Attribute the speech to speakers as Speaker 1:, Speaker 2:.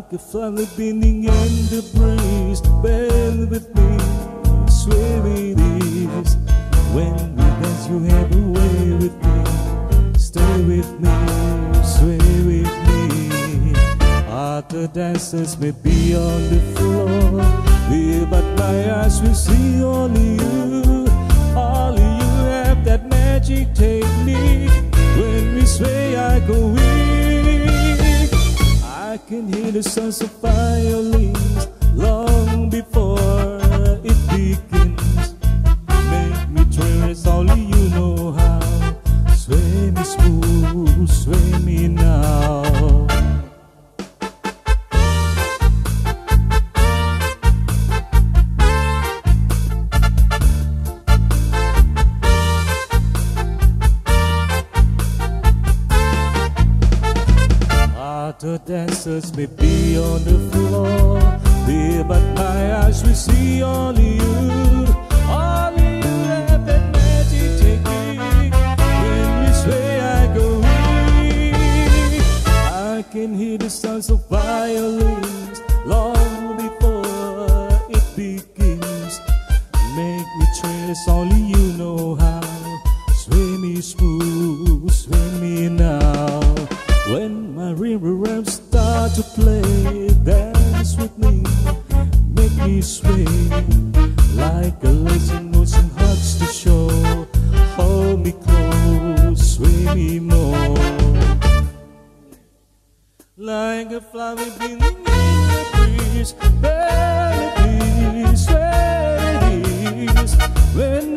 Speaker 1: Like a flower bending in the breeze, bend with me, sway with ease. When we dance, you have a way with me. Stay with me, sway with me. Other dancers may be on the floor, yeah, but my eyes will see only you. Only you have that magic technique. When we sway, I go weak. I can hear the sounds of violins long before it begins. Make me trace, only you know how. Sway me smooth, sway me now. Other dancers may be on the floor, yeah, but my eyes will see only you. Only you have that magic technique. When we sway, I go weak. I can hear the sounds of violins long before it begins. Make me trace, only you know how. Sway me smooth, sway me now. When my river ramps start to play, dance with me, make me sway. Like a lazy motion hugs the shore, hold me close, sway me more. Like a flower bending in the breeze, melodies, sway. When